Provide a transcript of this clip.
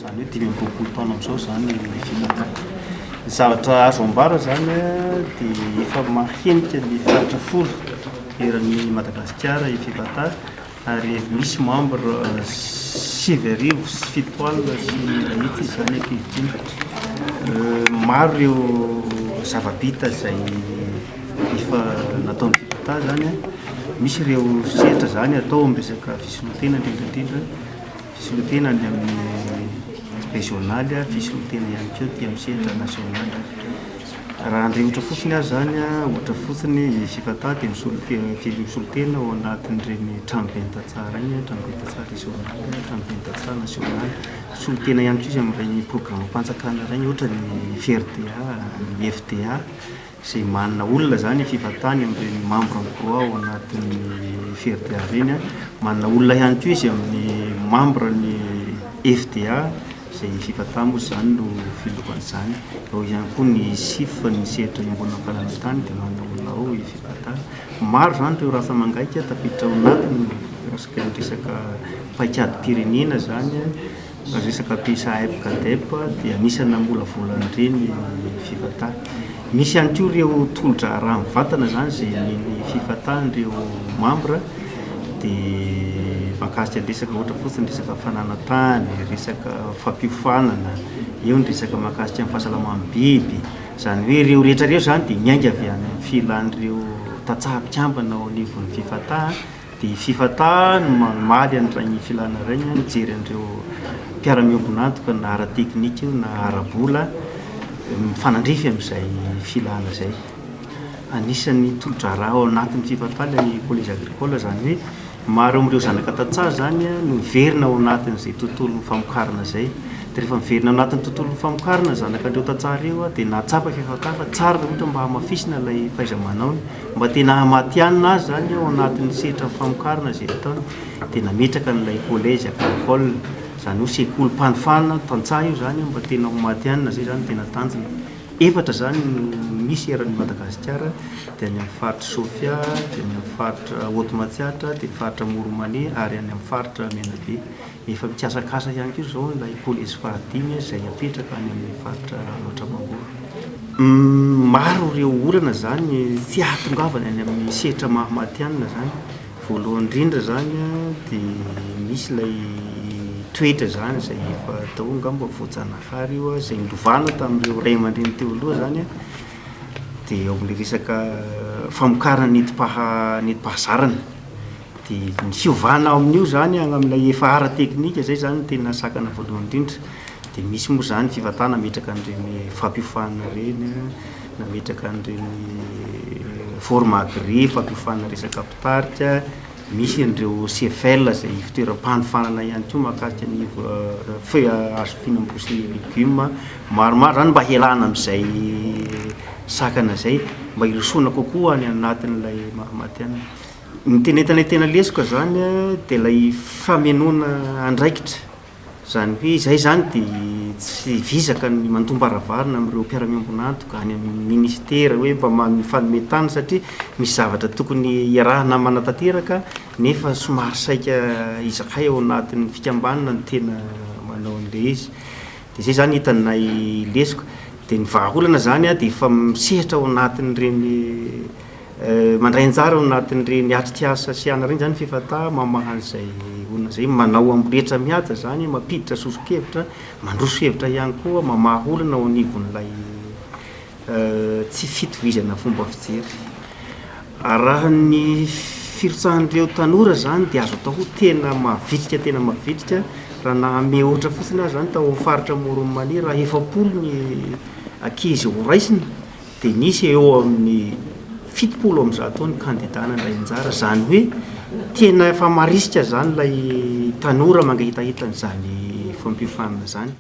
zany hoe 5 taona amin'izao zany fifatana. Ny zavatra azo ambara zany dia efa mahenika ny faritra folo eran'ny Madagasikara i fifatana, ary misy membre 7,7 sy ity zany ankehitriny. Maro ireo zava-bita izay efa nataon'ny fifatana zany. Misy ireo sehatra zany atao amin'ny resaka fisolontena indrindra, fisolontena ny amin'ny régionaly, fisolontena ihany koa ty amin'ny sehatra nasionaly. Raha andrehitra fotsiny azy zany ohatra fotsiny fifatana dia misolotena ao anatin'ireny tranobentan-tsara iny, tranobentan-tsara régionaly, tranobentan-tsara nasionaly. Solotena ihany koa izy amin'ireny programam-panjakana ireny, ohatra ny FRDA, ny FDA, izay manana olona zany fifatana amin'ireny membre micro ao anatin'ny FRDA ireny. Manana olona ihany koa izy amin'ny membre ny FDA, izay fifatana moa zany no filohan'izany. Ao ihany koa ny SIF, ny sehatra iambonana fananantany, dia manana olona ao i fifatana. Maro zany ireo rasa mangaika tafiditra ao anatiny, resaka paikady-pirenena zany, resaka PSAEP-CADEP dia anisany namolavolany fifatana. Misy ihany koa ireo tolotra raha mivantana zany izay ny fifatana ireo membre, dia mahakasika ny resaka ohatra fotsiny resaka fananantany, resaka fampiofanana, eo ny resaka mahakasika amin'ny fahasalaman'ny biby. Izany hoe ireo rehetra ireo zany dia miainga avy any amin'ny filan'ireo tantsaha mpikambana ao anivon'ny fifatana. Dia fifatana no mamaly an'ireny filana ireny, mijery an'ireo mpiara-miombona antoka na ara-teknika io na ara-bola, mifanandrify amin'izay filana izay. Anisan'ny tolotra raha ao anatin'ny fifatana ny collège agricole, zany hoe maro amin'ireo zanaka tantsaha zany no miverina ao anatin'izay tontolon'ny famokarana izay. Dia rehefa miverina ao anatin'ny tontolon'ny famokarana zanakan'ireo tantsaha ireo dia nahatsapa fifatana fa tsara ohatra mba hamafisina ilay fahaiza-manaony, mba tena hamatianina azy zany ao anatin'ny sehatra famokarana izay ataony. Dia nametraka n'ilay collège agricole, zany hoe sekolim-panofanana tantsaha io zany, mba tena ho matianina zay zany tena tanjona. 4 zany misy eran'ny Madagasikara, dia any amin'ny faritra Sofia, dia any amin'ny faritra Haute-Matsiatra, dia faritra Moromane, ary any amin'ny faritra Menabe. Efa mikiasakasa ihany koa zao ilay collège fahadimy izay apetraka any amin'ny faritra Anotramangoro. Maro ireo olana zany tsy ahatongavana any amin'ny sehatra mahamatianina zany. Voalohany indrindra zany dia misy ilay toetra zany izay efa atao ngamba voajanahary io, izay nilovana tamin'ireo ray aman-dreny teo aloha zany. Dia ao amin'ilay resaka famokarana nentim-pahazarana, dia ny fiovana ao amin'io zany amin'ilay efa ara-teknika zay zany tena sakana voalohany indrindra. Dia misy moa zany fifatana nametraka an'ireny fampiofanana ireny, nametraka an'ireny forme agré, fampiofanana resaka mpitarika. Misy an'ireo CFL izay fitoeram-panofanana ihany koa mahakasika ny hazo fihinam-bosy légume. Maromaro zany mba hialana amin'izay sakana izay, mba hirosoana kokoa any anatin'ilay mahamatianina. Ny tenentana tena lesika zany dia ilay famenoana andraikitra, zany hoe izay zany dia tsy vizaka ny mandombaravana amin'ireo mpiara-miombona antoka any amin'ny ministera hoe mba fanometana, satria misy zavatra tokony iarahana manatanteraka nefa somary saika izakay ao anatin'ny fikambanana ny tena manao an'ilay izy. Dia izay zany hitanay lesika. Dia ny vahaolana zany dia efa misehatra ao anatin'ireny mandray anjara ao anatin'ireny atrika asa sy ana ireny zany fifatana, mamaha an'izay olona izay, manao amin'ny rehetra mihaja zany, mampiditra soso-kevitra, mandroso hevitra ihany koa, mamaha olana ao anivon'ilay tsy fitovizana fomba fijery. Raha ny firotsahan'ireo tanora zany dia azo atao ho tena mavitrika raha nahame ohatra fotsiny azy zany tao amin'ny faritra Moromane, raha 7 ny ankizy ho raisina, dia nisy eo amin'ny 70 amin'izao taona kandidana indray anjara. Zany hoe tena efa marisika zany ilay tanora mangahitahita an'izany fampiofanana zany.